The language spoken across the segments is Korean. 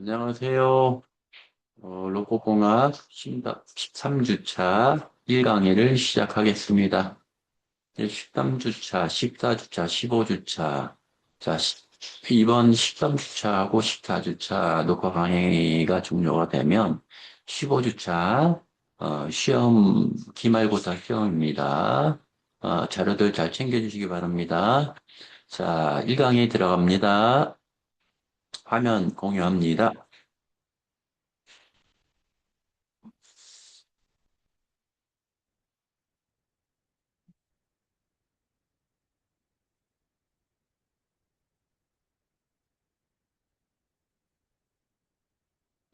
안녕하세요. 로봇공학 13주차 1강의를 시작하겠습니다. 13주차, 14주차, 15주차. 자, 이번 13주차하고 14주차 녹화 강의가 종료가 되면 15주차 시험, 기말고사 시험입니다. 자료들 잘 챙겨주시기 바랍니다. 자, 1강에 들어갑니다. 화면 공유합니다.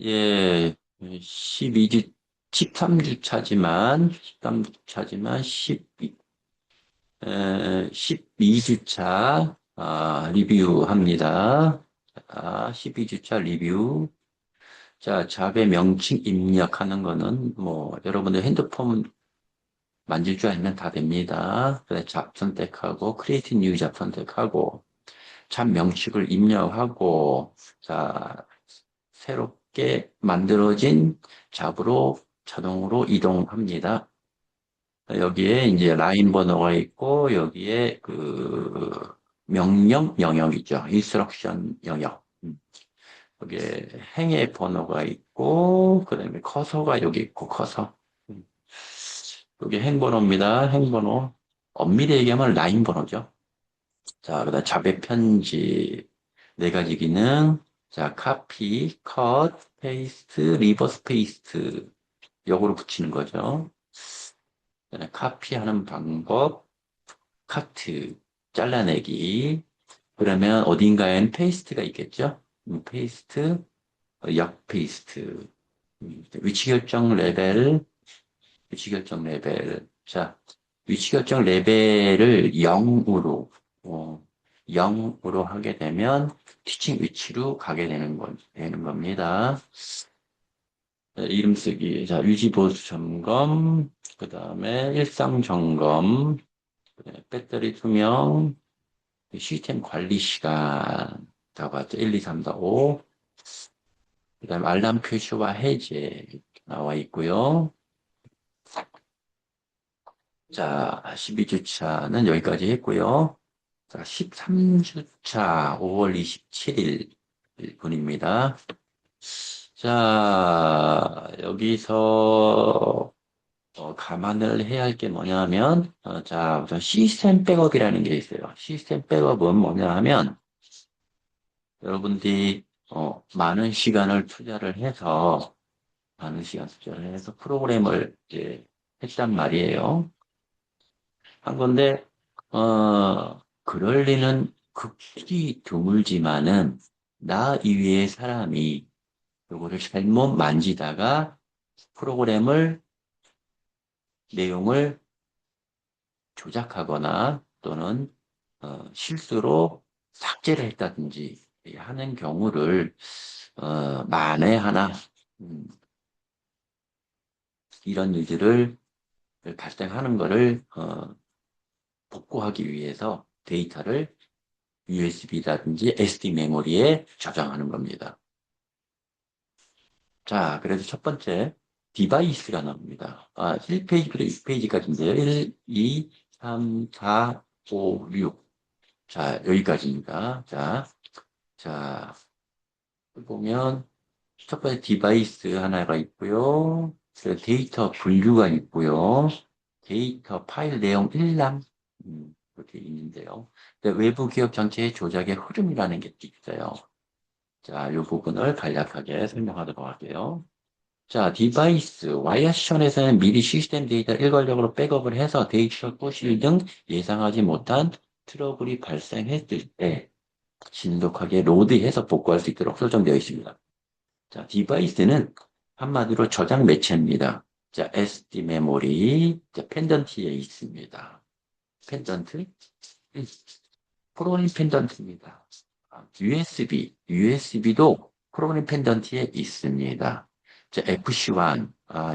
예, 12주, 13주 차지만 12주차, 리뷰합니다. 12주차 리뷰. 자, 잡의 명칭 입력하는 거는, 여러분들 핸드폰 만질 줄 알면 다 됩니다. 그래, 잡 선택하고, 크리에이트 뉴 잡 선택하고, 잡 명칭을 입력하고, 자, 새롭게 만들어진 잡으로 자동으로 이동합니다. 여기에 이제 라인 번호가 있고, 여기에 명령 영역이죠. instruction 영역. 여기에 행의 번호가 있고, 그 다음에 커서가 여기 있고, 커서. 음. 여기 행번호입니다. 행번호. 엄밀히 얘기하면 라인 번호죠. 자, 그 다음 자배 편집. 네 가지 기능. 자, 카피, 컷, 페이스트, 리버스 페이스트. 역으로 붙이는 거죠. 그다음에 카피하는 방법, 카트, 잘라내기. 그러면 어딘가에는 페이스트가 있겠죠? 페이스트, 역 페이스트. 위치 결정 레벨, 위치 결정 레벨. 자, 위치 결정 레벨을 0으로, 0으로 하게 되면 티칭 위치로 가게 되는 겁니다. 자, 이름 쓰기. 자, 유지보수 점검. 그 다음에 일상 점검. 배터리 투명. 시스템 관리 시간. 다 봤죠? 1, 2, 3, 4, 5. 그 다음에 알람 표시와 해제 나와 있고요. 자, 12주차는 여기까지 했고요. 자, 13주차 5월 27일 분입니다. 자, 여기서 감안을 해야 할 게 뭐냐면, 자, 우선 시스템 백업이라는 게 있어요. 시스템 백업은 뭐냐 하면, 여러분들이, 많은 시간 투자를 해서 프로그램을 이제 했단 말이에요. 한 건데, 그럴 리는 극히 드물지만은, 나 이외의 사람이 요거를 잘못 만지다가 프로그램을, 내용을 조작하거나 또는 실수로 삭제를 했다든지 하는 경우를 만에 하나 음, 이런 일들을 발생하는 것을 복구하기 위해서 데이터를 USB라든지 SD 메모리에 저장하는 겁니다. 자, 그래서 첫 번째 디바이스가 나옵니다. 1페이지부터 6페이지까지인데요. 1, 2, 3, 4, 5, 6. 자, 여기까지입니다. 자, 보면 첫 번째 디바이스 하나가 있고요. 그리고 데이터 분류가 있고요. 데이터 파일 내용 일람 이렇게 있는데요. 외부 기억 장치의 조작의 흐름이라는 게 있어요. 자, 이 부분을 간략하게 설명하도록 할게요. 자, 디바이스, 와이어시션에서는 미리 시스템 데이터를 일괄적으로 백업을 해서 데이터 소실 등 예상하지 못한 트러블이 발생했을 때 신속하게 로드해서 복구할 수 있도록 설정되어 있습니다. 자, 디바이스는 한마디로 저장 매체입니다. 자, SD 메모리, 자, 펜던트에 있습니다. 펜던트? 프로그램 펜던트입니다. USB도 프로그램 펜던트에 있습니다. 자, FC1,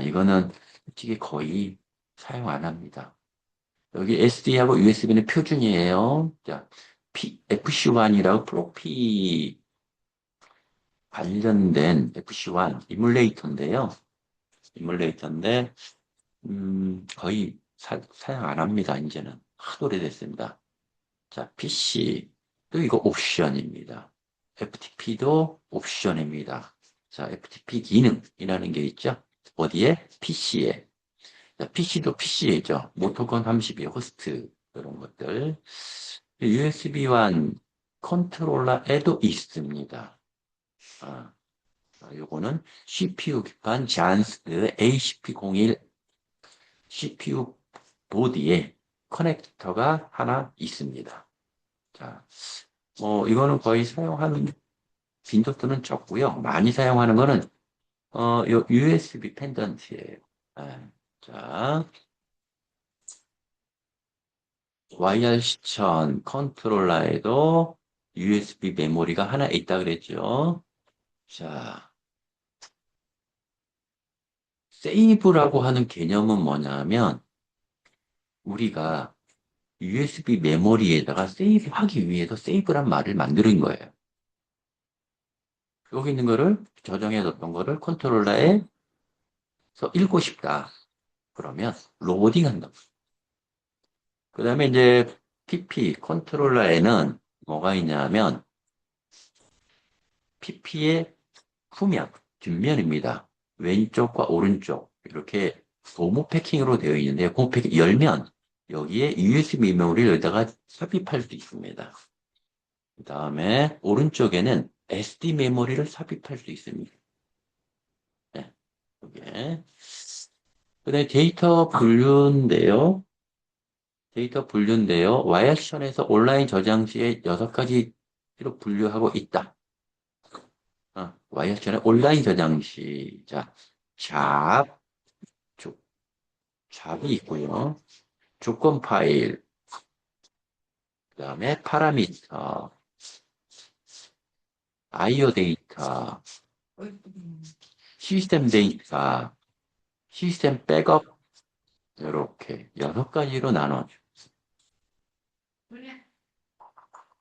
이거는 솔직히 거의 사용 안 합니다. 여기 SD하고 USB는 표준이에요. 자, FC1이라고 프로피 관련된 FC1 이뮬레이터인데, 거의 사용 안 합니다. 이제는 하도 오래됐습니다. 자, PC 또 이거 옵션입니다. FTP도 옵션입니다. 자, FTP 기능이라는 게 있죠. 어디에? PC에. 자, PC도 PC죠. 모토건 32 호스트 이런 것들. USB1 컨트롤러에도 있습니다. 아, 요거는 CPU 기판 잔스 ACP01 CPU 보드에 커넥터가 하나 있습니다. 자, 이거는 거의 사용하는 빈도수는 적고요. 많이 사용하는 거는 요 USB 펜던트예요. 자, YR7000 컨트롤러에도 USB 메모리가 하나 있다 그랬죠. 자, 세이브라고 하는 개념은 뭐냐면 우리가 USB 메모리에다가 세이브하기 위해서 세이브란 말을 만드는 거예요. 여기 있는 거를 저장해뒀던 거를 컨트롤러에서 읽고 싶다. 그러면 로딩 한다. 그 다음에 이제 PP 컨트롤러에는 뭐가 있냐면 PP의 후면, 뒷면입니다. 왼쪽과 오른쪽 이렇게 고무 패킹으로 되어 있는데 고무 패킹 열면 여기에 USB 메모리를 여기다가 삽입할 수 있습니다. 그 다음에 오른쪽에는 SD 메모리를 삽입할 수 있습니다. 네, 이게. 그다음에 데이터 분류인데요. 와이어션에서 온라인 저장 시에 6가지로 분류하고 있다. 와이어션의 온라인 저장 시, 자, 잡, 조, 잡이 있고요. 조건 파일, 그 다음에 파라미터, 아이오 데이터, 시스템 데이터, 시스템 백업, 이렇게 6가지로 나눠줘.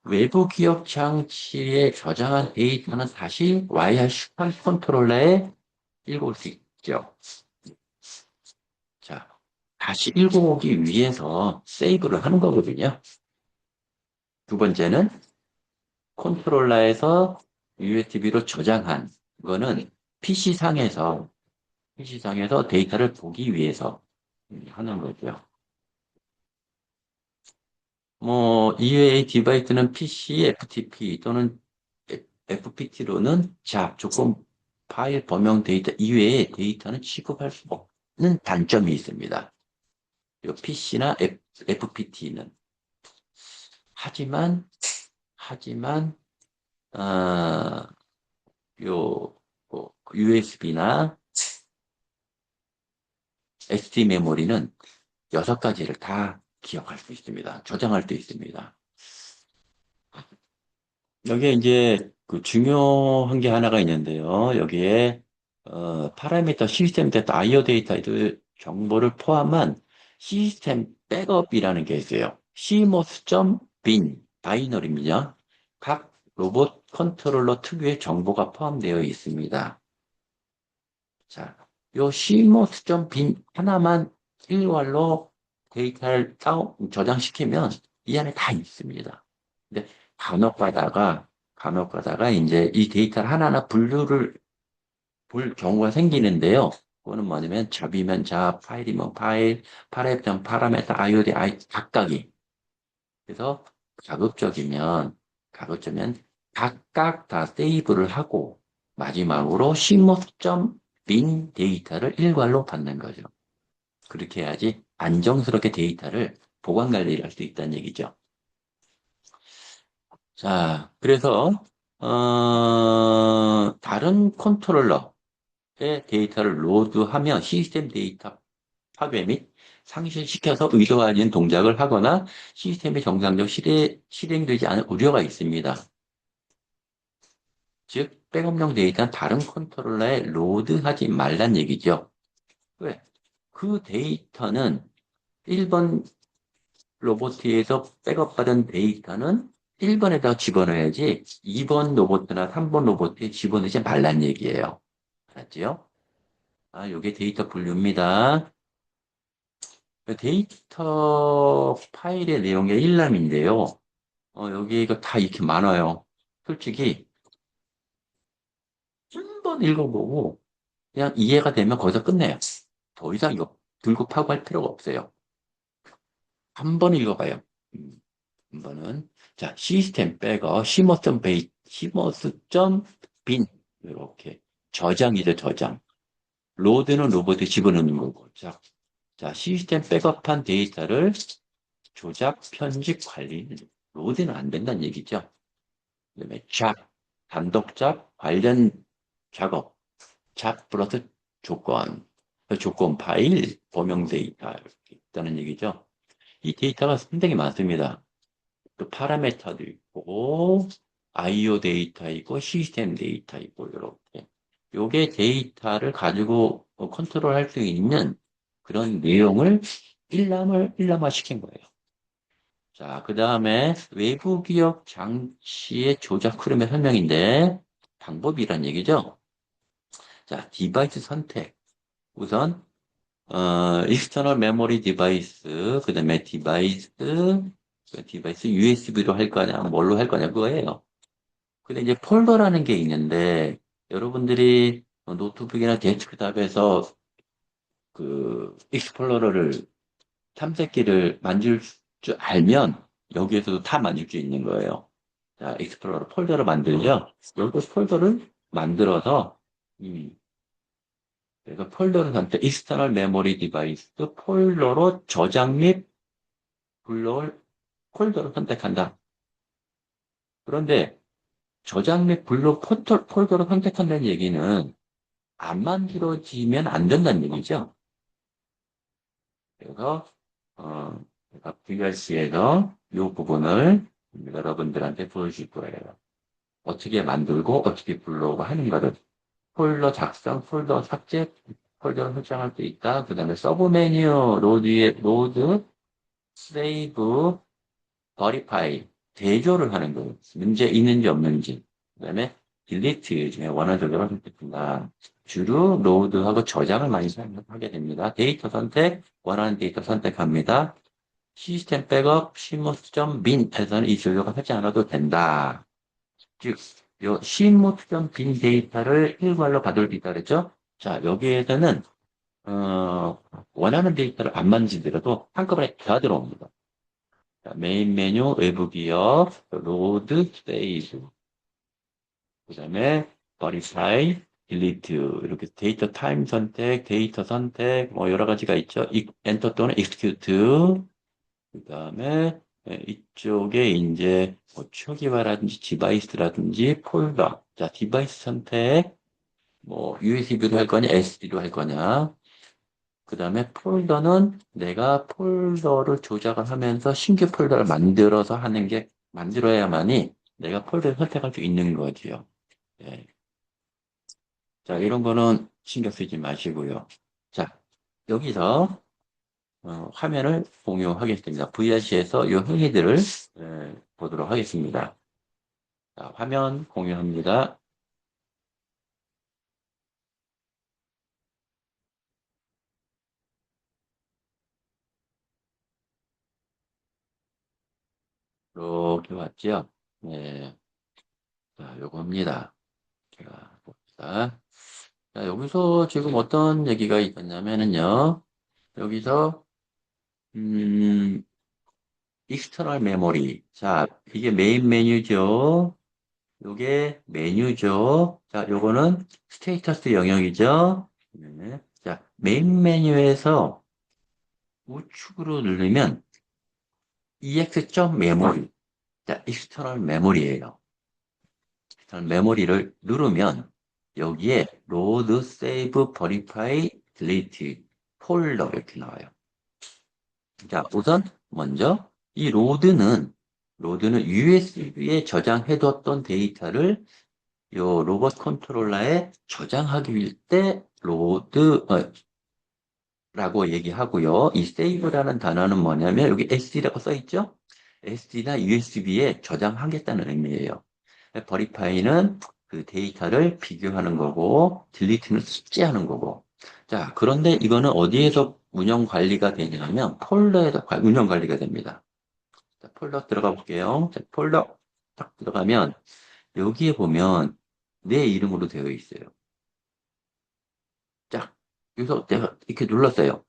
외부 기억 장치에 저장한 데이터는 다시 와이어 슈퍼 컨트롤러에 읽을 수 있죠. 자, 다시 읽어오기 위해서 세이브를 하는 거거든요. 두 번째는 컨트롤러에서 USB로 저장한 거는 PC상에서 데이터를 보기 위해서 하는 거죠. 이외의 디바이스는 PC, FTP 또는 FPT로는 조건 파일 범용 데이터 이외의 데이터는 취급할 수 없는 단점이 있습니다. 요 PC나 FPT는. 하지만, 어, USB나 SD 메모리는 6가지를 다 기억할 수 있습니다. 저장할 수 있습니다. 여기에 이제 그 중요한 게 하나가 있는데요. 여기에 파라미터 시스템 데이터, 아이오 데이터의 정보를 포함한 시스템 백업이라는 게 있어요. cmos.bin 바이너리입니다. 각 로봇 컨트롤러 특유의 정보가 포함되어 있습니다. 자, 요 cmos.bin 하나만 일괄로 데이터를 저장시키면 이 안에 다 있습니다. 근데 간혹 가다가 이제 이 데이터를 하나하나 분류를 볼 경우가 생기는데요. 그거는 뭐냐면 잡이면 잡, 파일이면 파일, 파라미터면 파라미터, 아이오디, 각각이. 그래서 가급적이면 각각 다 세이브를 하고 마지막으로 cmos.bin 데이터를 일괄로 받는 거죠. 그렇게 해야지 안정스럽게 데이터를 보관 관리를 할 수 있다는 얘기죠. 자, 그래서 다른 컨트롤러의 데이터를 로드하면 시스템 데이터 파괴 및 상실시켜서 의도하는 동작을 하거나 시스템이 정상적으로 실행되지 않을 우려가 있습니다. 즉, 백업용 데이터는 다른 컨트롤러에 로드하지 말란 얘기죠. 왜? 그 데이터는 1번 로보트에서 백업받은 데이터는 1번에다 집어넣어야지 2번 로봇이나 3번 로봇에 집어넣지 말란 얘기예요. 알았지요? 아, 요게 데이터 분류입니다. 데이터 파일의 내용의 일람인데요. 여기 이거 다 이렇게 많아요. 솔직히 한 번 읽어보고 그냥 이해가 되면 거기서 끝내요. 더 이상 이거 들고 파고 할 필요가 없어요. 한 번 읽어봐요. 한 번은. 자, 시스템 백업, 시머스.빈. 이렇게. 저장이죠, 저장. 로드는 로봇에 집어넣는 거고. 자, 시스템 백업한 데이터를 조작, 편집, 관리. 로드는 안 된다는 얘기죠. 그다음에 단독 잡, 관련 작업. 잡 플러스 조건. 조건 파일, 범용 데이터. 이렇게 있다는 얘기죠. 이 데이터가 상당히 많습니다. 또 파라메터도 있고, IO 데이터 있고, 시스템 데이터 있고, 이렇게. 요게 데이터를 가지고 컨트롤할 수 있는 그런 내용을 일람화 시킨 거예요. 자, 그 다음에 외부 기억 장치의 조작 흐름의 설명인데, 방법이란 얘기죠. 자, 디바이스 선택. 우선, external memory device, 그 다음에 디바이스 USB로 할 거냐, 뭘로 할 거냐, 그거예요. 근데 이제 폴더라는 게 있는데, 여러분들이 노트북이나 데스크탑에서 그 익스플로러를 탐색기를 만질 줄 알면, 여기에서도 다 만질 수 있는 거예요. 자, 익스플로러 폴더를 만들죠? 여기 폴더를 만들어서, 음, 그래서 폴더를 선택, 익스터널 메모리 디바이스 폴더로 저장 및 불러올 폴더를 선택한다. 그런데 저장 및 폴더를 선택한다는 얘기는 안 만들어지면 안 된다는 얘기죠. 그래서 제가 VRC에서 이 부분을 여러분들한테 보여줄 거예요. 어떻게 만들고 어떻게 불러오고 하는 거를 폴더 작성, 폴더 삭제, 폴더를 설정할 수 있다. 그 다음에 서브 메뉴 로드, 세이브, 버리파이, 대조를 하는 거예요. 문제 있는지 없는지. 그 다음에 딜리트 중에 원하는 조절을 선택한다. 주로 로드하고 저장을 많이 사용하게 됩니다. 데이터 선택, 원하는 데이터 선택합니다. 시스템 백업, 시모스.bin에서는 이 조절을 하지 않아도 된다. 즉, 요 시모스.bin 데이터를 일괄로 받을 수 있다 그랬죠? 자, 여기에서는 원하는 데이터를 안 만지더라도 한꺼번에 다 들어옵니다. 자, 메인 메뉴, 외부 기업, 로드, 세이브, 그 다음에 버리파이, 딜리트, 이렇게 데이터 타임 선택, 데이터 선택, 뭐 여러 가지가 있죠. 엔터 또는 execute, 그 다음에 이쪽에 이제 뭐 초기화라든지 디바이스라든지 폴더. 자, 디바이스 선택, 뭐 USB로 할 거냐, SD로 할 거냐. 그 다음에 폴더는 내가 폴더를 조작을 하면서 신규 폴더를 만들어서 만들어야만이 내가 폴더를 선택할 수 있는 거지요. 예. 자, 이런 거는 신경 쓰지 마시고요. 자, 여기서 화면을 공유하겠습니다. VRC에서 이 행위들을 보도록 하겠습니다. 자, 화면 공유합니다. 이렇게 왔죠? 네. 자, 요겁니다. 제가 봅시다. 자, 여기서 지금 어떤 얘기가 있었냐면은요. 여기서, 음, 익스터널 메모리. 자, 이게 메인 메뉴죠. 요게 메뉴죠. 자, 요거는 스테이터스 영역이죠. 네. 자, 메인 메뉴에서 우측으로 누르면 ex.memory. 자, 익스터널 메모리예요. 익스터널 메모리를 누르면 여기에 load, save, verify, delete 폴더 이렇게 나와요. 자, 우선 먼저 이 로드는 USB에 저장해뒀던 데이터를 요 로봇 컨트롤러에 저장하기 위해 때 라고 얘기하고요. 이 save라는 단어는 뭐냐면 여기 SD라고 써 있죠? SD나 USB에 저장하겠다는 의미예요. 버리파이는 그 데이터를 비교하는 거고, 딜리트는 삭제하는 거고. 자, 그런데 이거는 어디에서 운영 관리가 되냐면 폴더에서 운영 관리가 됩니다. 자, 폴더 들어가 볼게요. 자, 폴더 딱 들어가면 여기에 보면 내 이름으로 되어 있어요. 자, 여기서 내가 이렇게 눌렀어요.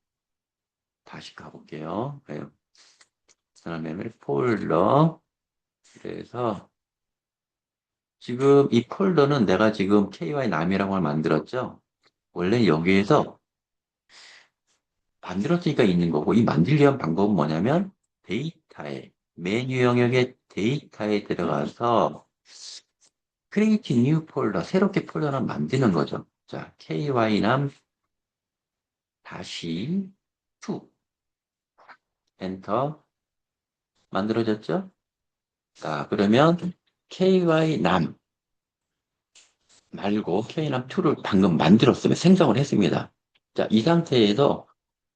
다시 가볼게요. 그래요. 메모리 폴더. 그래서 지금 이 폴더는 내가 지금 KY 남이라고 만들었죠. 원래 여기에서 만들었으니까 있는 거고, 이 만들기 위한 방법은 뭐냐면 데이터에, 메뉴 영역의 데이터에 들어가서 create new 폴더, 새롭게 폴더를 만드는 거죠. 자, ky남 다시 2 엔터 만들어졌죠? 자, 그러면 ky남 말고 ky남2를 방금 만들었으면 생성을 했습니다. 자, 이 상태에서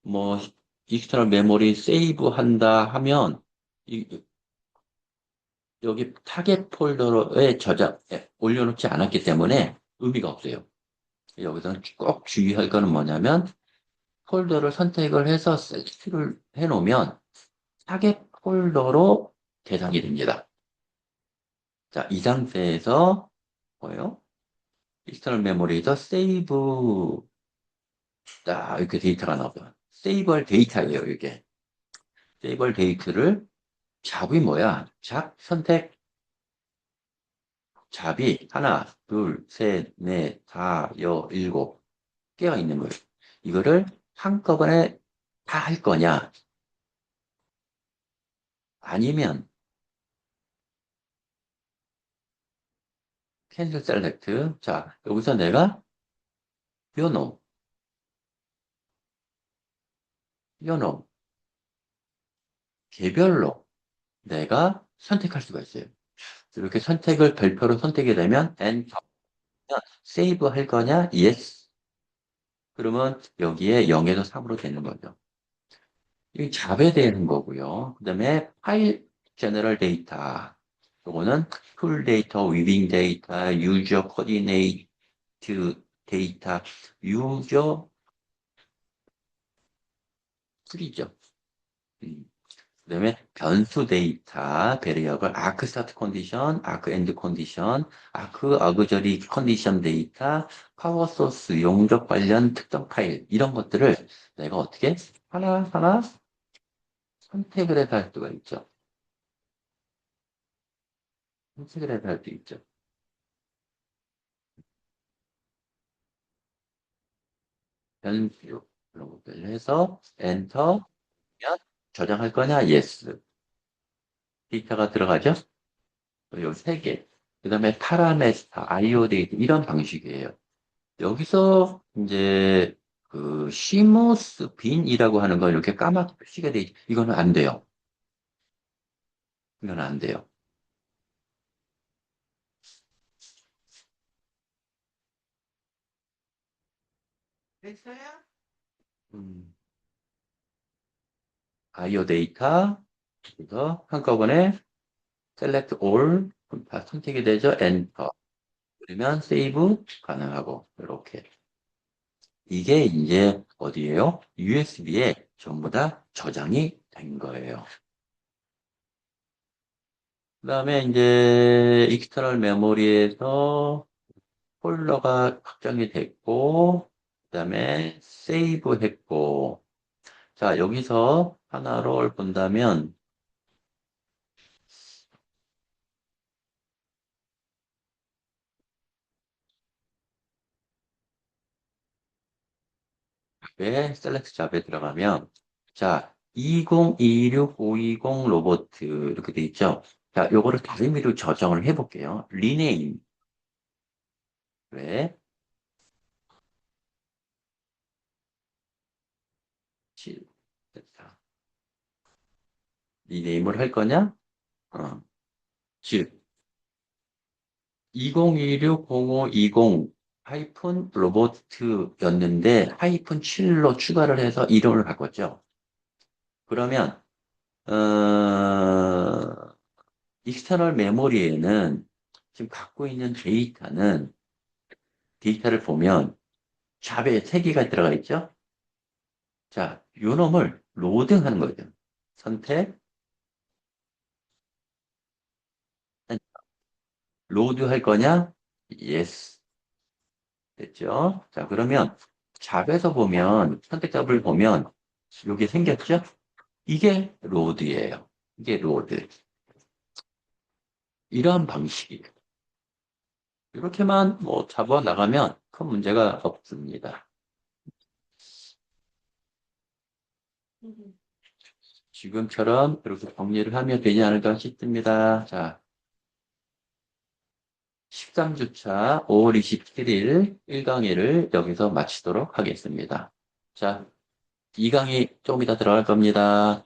뭐 익스터널 메모리 세이브 한다 하면 여기 타겟 폴더에 올려놓지 않았기 때문에 의미가 없어요. 여기서는 꼭 주의할 거는 뭐냐면 폴더를 선택을 해서 셀렉트를 해놓으면 타겟 폴더로 대상이 됩니다. 자, 이 상태에서 뭐예요? 익스터널 메모리에서 세이브, 자, 이렇게 데이터가 나오죠. 세이브할 데이터예요, 이게. 세이브할 데이터를 잡이 뭐야? 잡 선택 잡이 하나, 둘, 셋, 넷, 다, 일곱 개가 있는 거예요. 이거를 한꺼번에 다 할 거냐? 아니면 캔슬 셀렉트. 자, 여기서 내가 요놈, 요놈 개별로 내가 선택할 수가 있어요. 이렇게 선택을 별표로 선택이 되면 엔터. 세이브 할 거냐? Yes. 그러면 여기에 0에서 3으로 되는 거죠. 이 잡에 대한 거고요. 그 다음에 파일 제너럴 데이터. 요거는 풀 데이터, 위빙 데이터, 유저 코디네이트 데이터, 유저 풀이죠. 그다음에 변수 데이터, 베리어블, 아크 스타트 컨디션, 아크 엔드 컨디션, 아크 어그저리 컨디션 데이터, 파워 소스, 용접 관련 특정 파일 이런 것들을 내가 어떻게 하나하나 선택을 해서 할 수가 있죠. 선택을 해서 할 수 있죠. 변수 그런 것들을 해서 엔터 면 저장할 거냐? Yes. 데이터가 들어가죠? 요 세 개. 그 다음에 파라메스터, IO 데이터 이런 방식이에요. 여기서 이제 그 시모스 빈이라고 하는 거 이렇게 까맣게 표시가 돼 있, 이거는 안 돼요. 이건 안 돼요. 됐어요? 음, IO 데이터 그래서 한꺼번에 select all 다 선택이 되죠. 엔터 그러면 세이브 가능하고 이렇게 이게 이제 어디예요? USB에 전부 다 저장이 된 거예요. 그 다음에 이제 익스터널 메모리에서 폴더가 확정이 됐고, 그 다음에 세이브 했고, 자, 여기서 하나를 본다면, 왜 셀렉트 잡에 들어가면, 자, 2026520 로봇 이렇게 돼 있죠? 자, 요거를 다른 의미로 저장을 해볼게요. 리네임. 왜? 됐다. 리네임을 할 거냐? 어, 즉, 2016-0520 하이픈 로보트였는데 하이픈 7로 추가를 해서 이름을 바꿨죠. 그러면 어, 익스터널 메모리에는 지금 갖고 있는 데이터를 보면 잡에 3개가 들어가 있죠? 자, 요 놈을 로딩하는 거죠. 선택, 로드 할 거냐? Yes. 됐죠? 자, 그러면 잡에서 보면, 선택 잡을 보면, 요게 생겼죠? 이게 로드예요. 이게 로드. 이러한 방식이에요. 이렇게만 뭐 잡아 나가면 큰 문제가 없습니다. 지금처럼 이렇게 정리를 하면 되지 않을까 싶습니다. 자, 13주차 5월 27일 1강의를 여기서 마치도록 하겠습니다. 자, 2강의 좀 이따 들어갈 겁니다.